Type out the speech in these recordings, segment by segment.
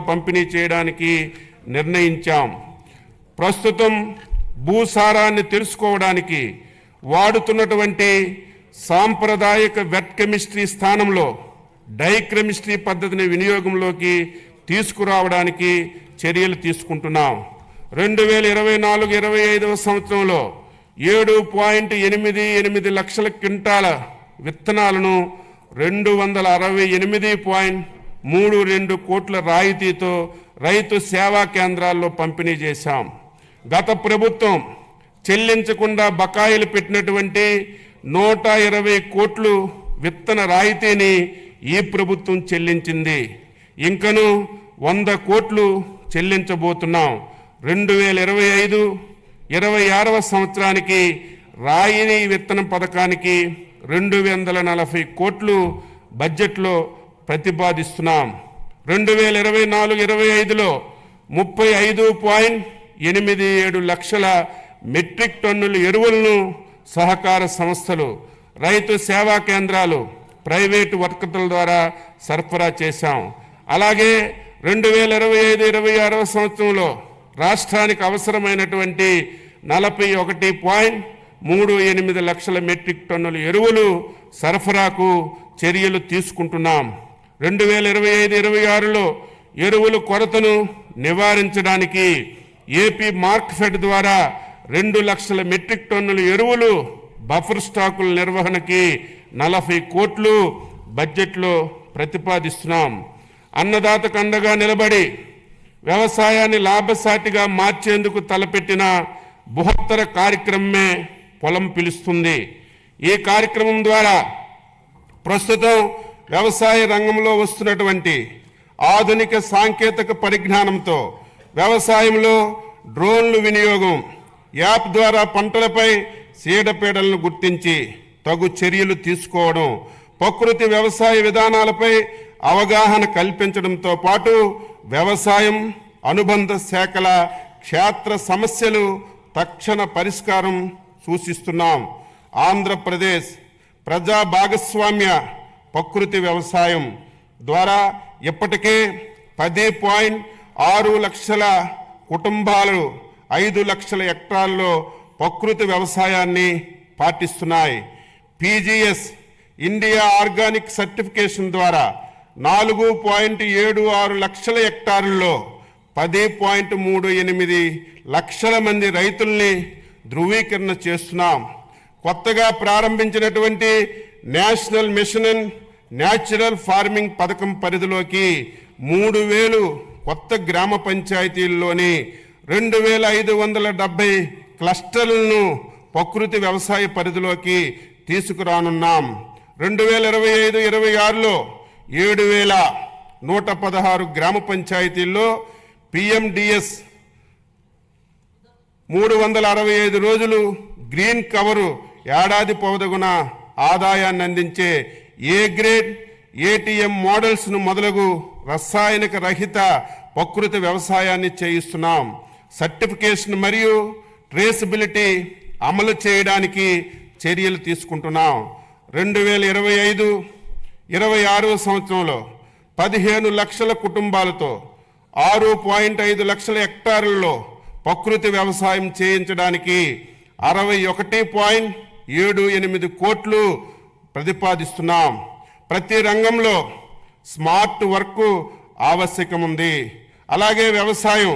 పంపిణీ చేయడానికి నిర్ణయించాం. ప్రస్తుతం భూసారాన్ని తెలుసుకోవడానికి వాడుతున్నటువంటి సాంప్రదాయక వెట్ కెమిస్ట్రీ స్థానంలో డైకెమిస్ట్రీ పద్ధతిని వినియోగంలోకి తీసుకురావడానికి చర్యలు తీసుకుంటున్నాం. 2024-25 సంవత్సరంలో 7.88 లక్షల క్వింటాల విత్తనాలను 268.32 కోట్ల రాయితీతో రైతు సేవా కేంద్రాల్లో పంపిణీ చేశాం. గత ప్రభుత్వం చెల్లించకుండా బకాయిలు పెట్టినటువంటి 120 కోట్లు విత్తన రాయితీని ఈ ప్రభుత్వం చెల్లించింది. ఇంకను 100 కోట్లు చెల్లించబోతున్నాం. 2025-26 సంవత్సరానికి రాయితీ విత్తనం పథకానికి 240 కోట్లు బడ్జెట్లో ప్రతిపాదిస్తున్నాం. 2024-25లో 35.87 లక్షల మెట్రిక్ టన్నుల ఎరువులను సహకార సంస్థలు, రైతు సేవా కేంద్రాలు, ప్రైవేటు వర్కర్ల ద్వారా సరఫరా చేశాం. అలాగే 2025-26 సంవత్సరంలో రాష్ట్రానికి అవసరమైనటువంటి 41.38 లక్షల మెట్రిక్ టన్నుల ఎరువులు సరఫరాకు చర్యలు తీసుకుంటున్నాం. 2025-26లో ఎరువుల కొరతను నివారించడానికి ఏపీ మార్క్ఫెడ్ ద్వారా 2 లక్షల మెట్రిక్ టన్నుల ఎరువులు బఫర్ స్టాకుల నిర్వహణకి 40 కోట్లు బడ్జెట్లో ప్రతిపాదిస్తున్నాం. అన్నదాతకు అండగా నిలబడి వ్యవసాయాన్ని లాభసాటిగా మార్చేందుకు తలపెట్టిన బృహత్తర కార్యక్రమమే పొలం పిలుస్తుంది. ఈ కార్యక్రమం ద్వారా ప్రస్తుతం వ్యవసాయ రంగంలో వస్తున్నటువంటి ఆధునిక సాంకేతిక పరిజ్ఞానంతో వ్యవసాయంలో డ్రోన్లు వినియోగం, యాప్ ద్వారా పంటలపై చీడపీడలను గుర్తించి తగు చర్యలు తీసుకోవడం, ప్రకృతి వ్యవసాయ విధానాలపై అవగాహన కల్పించడంతో పాటు వ్యవసాయం అనుబంధ శాఖల క్షేత్ర సమస్యలు తక్షణ పరిష్కారం సూచిస్తున్నాం. ఆంధ్రప్రదేశ్ ప్రజా భాగస్వామ్య ప్రకృతి వ్యవసాయం ద్వారా ఇప్పటికే 10.6 లక్షల కుటుంబాలు 5 లక్షల హెక్టార్లలో ప్రకృతి వ్యవసాయాన్ని పాటిస్తున్నాయి. పీజీఎస్ ఇండియా ఆర్గానిక్ సర్టిఫికేషన్ ద్వారా 4.76 లక్షల హెక్టార్లలో 10.38 లక్షల మంది రైతుల్ని ధృవీకరణ చేస్తున్నాం. కొత్తగా ప్రారంభించినటువంటి national mission in natural farming పథకం పరిధిలోకి 3,000 కొత్త గ్రామ పంచాయతీల్లోని 2,570 క్లస్టర్లను ప్రకృతి వ్యవసాయ పరిధిలోకి తీసుకురానున్నాం. 2025-26లో 7,116 గ్రామ పంచాయతీల్లో పిఎండిఎస్ 365 రోజులు గ్రీన్ కవరు ఏడాది పొడవునా ఆదాయాన్ని అందించే ఏ గ్రేడ్ ఏటీఎం మోడల్స్ను మొదలగు రసాయనిక రహిత ప్రకృతి వ్యవసాయాన్ని చేయిస్తున్నాం. సర్టిఫికేషన్ మరియు ట్రేసబిలిటీ అమలు చేయడానికి చర్యలు తీసుకుంటున్నాం. 2025-26 సంవత్సరంలో 15 లక్షల కుటుంబాలతో 6.5 లక్షల హెక్టార్లలో ప్రకృతి వ్యవసాయం చేయించడానికి 61.78 కోట్లు ప్రతిపాదిస్తున్నాం. ప్రతి రంగంలో స్మార్ట్ వర్క్ ఆవశ్యకం ఉంది. అలాగే వ్యవసాయం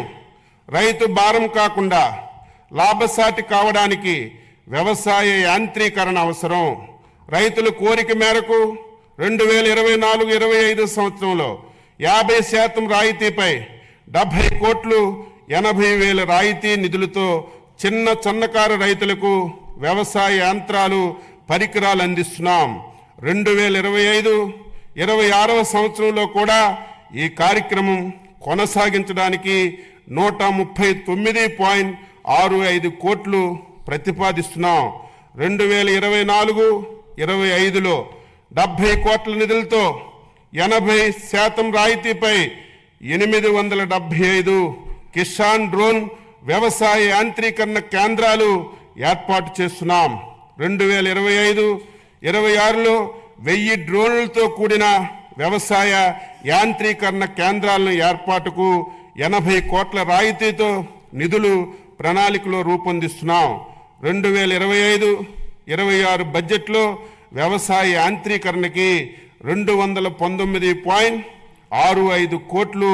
రైతు భారం కాకుండా లాభసాటి కావడానికి వ్యవసాయ యాంత్రీకరణ అవసరం. రైతుల కోరిక మేరకు 2024-25 సంవత్సరంలో 50% రాయితీపై 70 కోట్లు 80,000 రాయితీ నిధులతో చిన్న సన్నకారు రైతులకు వ్యవసాయ యంత్రాలు పరికరాలు అందిస్తున్నాం. 2025-26 సంవత్సరంలో కూడా ఈ కార్యక్రమం కొనసాగించడానికి 139.65 కోట్లు ప్రతిపాదిస్తున్నాం. 2024-25లో 70 కోట్ల నిధులతో 80% రాయితీపై 875 కిసాన్ డ్రోన్ వ్యవసాయ యాంత్రీకరణ కేంద్రాలు ఏర్పాటు చేస్తున్నాం. 2025-26లో 1000 డ్రోన్లతో కూడిన వ్యవసాయ యాంత్రీకరణ కేంద్రాలను ఏర్పాటుకు 80 కోట్ల రాయితీతో నిధులు ప్రణాళికలో రూపొందిస్తున్నాం. 2025-26 బడ్జెట్లో వ్యవసాయ యాంత్రీకరణకి 219.65 కోట్లు